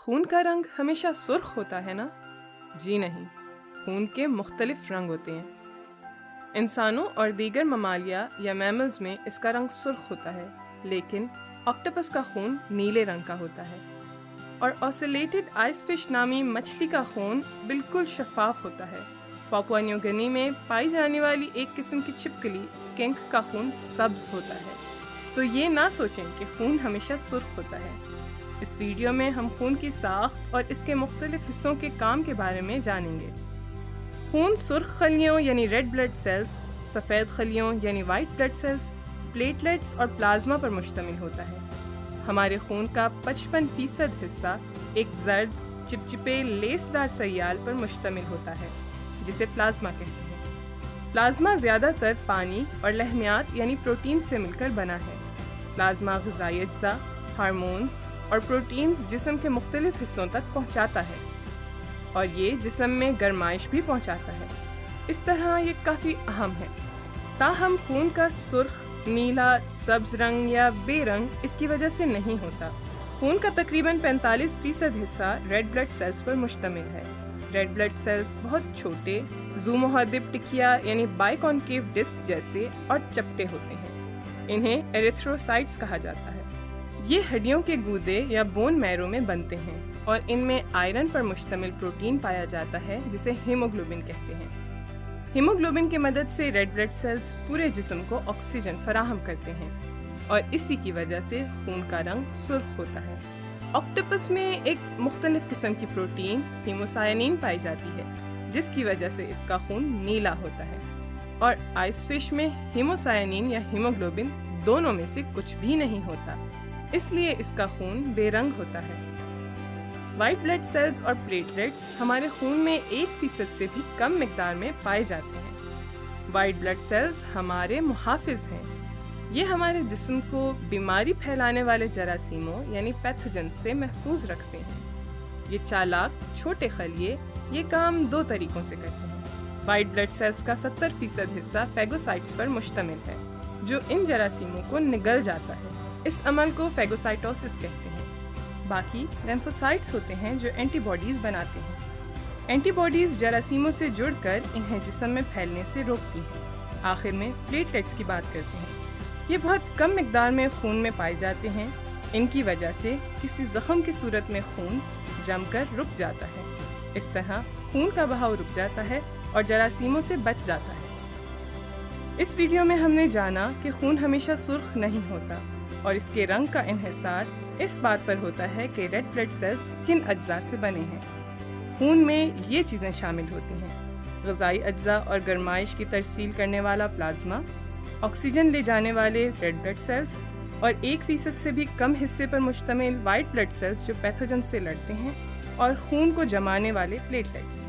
خون کا رنگ ہمیشہ سرخ ہوتا ہے نا؟ جی نہیں، خون کے مختلف رنگ ہوتے ہیں۔ انسانوں اور دیگر ممالیہ یا میملز میں اس کا رنگ سرخ ہوتا ہے، لیکن آکٹوپس کا خون نیلے رنگ کا ہوتا ہے، اور اوسیلیٹڈ آئس فش نامی مچھلی کا خون بالکل شفاف ہوتا ہے۔ پاپوا نیو گنی میں پائی جانے والی ایک قسم کی چھپکلی اسکنک کا خون سبز ہوتا ہے۔ تو یہ نہ سوچیں کہ خون ہمیشہ سرخ ہوتا ہے۔ اس ویڈیو میں ہم خون کی ساخت اور اس کے مختلف حصوں کے کام کے بارے میں جانیں گے۔ خون سرخ خلیوں یعنی ریڈ بلڈ سیلز، سفید خلیوں یعنی وائٹ بلڈ سیلز، پلیٹلیٹس اور پلازما پر مشتمل ہوتا ہے۔ ہمارے خون کا 55% حصہ ایک زرد، چپچپے، لیس دار سیال پر مشتمل ہوتا ہے جسے پلازما کہتے ہیں۔ پلازما زیادہ تر پانی اور لحمیات یعنی پروٹین سے مل کر بنا ہے۔ پلازما غذائی اجزاء، ہارمونز اور پروٹینز جسم کے مختلف حصوں تک پہنچاتا ہے، اور یہ جسم میں گرمائش بھی پہنچاتا ہے۔ اس طرح یہ کافی اہم ہے۔ تاہم خون کا سرخ، نیلا، سبز رنگ یا بے رنگ اس کی وجہ سے نہیں ہوتا۔ خون کا تقریباً 45% حصہ ریڈ بلڈ سیلز پر مشتمل ہے۔ ریڈ بلڈ سیلز بہت چھوٹے، زو محدب ٹکیا یعنی بائی کانکیو ڈسک جیسے اور چپٹے ہوتے ہیں۔ انہیں ایریتھروسائٹس کہا جاتا ہے۔ یہ ہڈیوں کے گودے یا بون میرو میں بنتے ہیں، اور ان میں آئرن پر مشتمل پروٹین پایا جاتا ہے جسے ہیموگلوبن کہتے ہیں۔ ہیموگلوبن کی مدد سے ریڈ بلڈ سیلز پورے جسم کو آکسیجن فراہم کرتے ہیں، اور اسی کی وجہ سے خون کا رنگ سرخ ہوتا ہے۔ آکٹوپس میں ایک مختلف قسم کی پروٹین ہیموسائنین پائی جاتی ہے، جس کی وجہ سے اس کا خون نیلا ہوتا ہے، اور آئس فش میں ہیموسائنین یا ہیموگلوبن دونوں میں سے کچھ بھی نہیں ہوتا، اس لیے اس کا خون بے رنگ ہوتا ہے۔ وائٹ بلڈ سیلز اور پلیٹلیٹس ہمارے خون میں 1% سے بھی کم مقدار میں پائے جاتے ہیں۔ وائٹ بلڈ سیلز ہمارے محافظ ہیں۔ یہ ہمارے جسم کو بیماری پھیلانے والے جراثیموں یعنی پیتھوجنز سے محفوظ رکھتے ہیں۔ یہ چالاک چھوٹے خلیے یہ کام 2 طریقوں سے کرتے ہیں۔ وائٹ بلڈ سیلز کا 70% حصہ فیگوسائٹس پر مشتمل ہے، جو ان جراثیموں کو نگل جاتا ہے۔ اس عمل کو فیگوسائٹوسس کہتے ہیں۔ باقی لیمفوسائٹس ہوتے ہیں جو اینٹی باڈیز بناتے ہیں۔ اینٹی باڈیز جراثیموں سے جڑ کر انہیں جسم میں پھیلنے سے روکتی ہیں۔ آخر میں پلیٹلیٹس کی بات کرتے ہیں۔ یہ بہت کم مقدار میں خون میں پائے جاتے ہیں۔ ان کی وجہ سے کسی زخم کی صورت میں خون جم کر رک جاتا ہے۔ اس طرح خون کا بہاؤ رک جاتا ہے اور جراثیموں سے بچ جاتا ہے۔ اس ویڈیو میں ہم نے جانا کہ خون ہمیشہ سرخ نہیں ہوتا، اور اس کے رنگ کا انحصار اس بات پر ہوتا ہے کہ ریڈ بلڈ سیلز کن اجزاء سے بنے ہیں۔ خون میں یہ چیزیں شامل ہوتی ہیں: غذائی اجزاء اور گرمائش کی ترسیل کرنے والا پلازما، آکسیجن لے جانے والے ریڈ بلڈ سیلز، اور 1% سے بھی کم حصے پر مشتمل وائٹ بلڈ سیلز جو پیتھوجن سے لڑتے ہیں، اور خون کو جمانے والے پلیٹلیٹس۔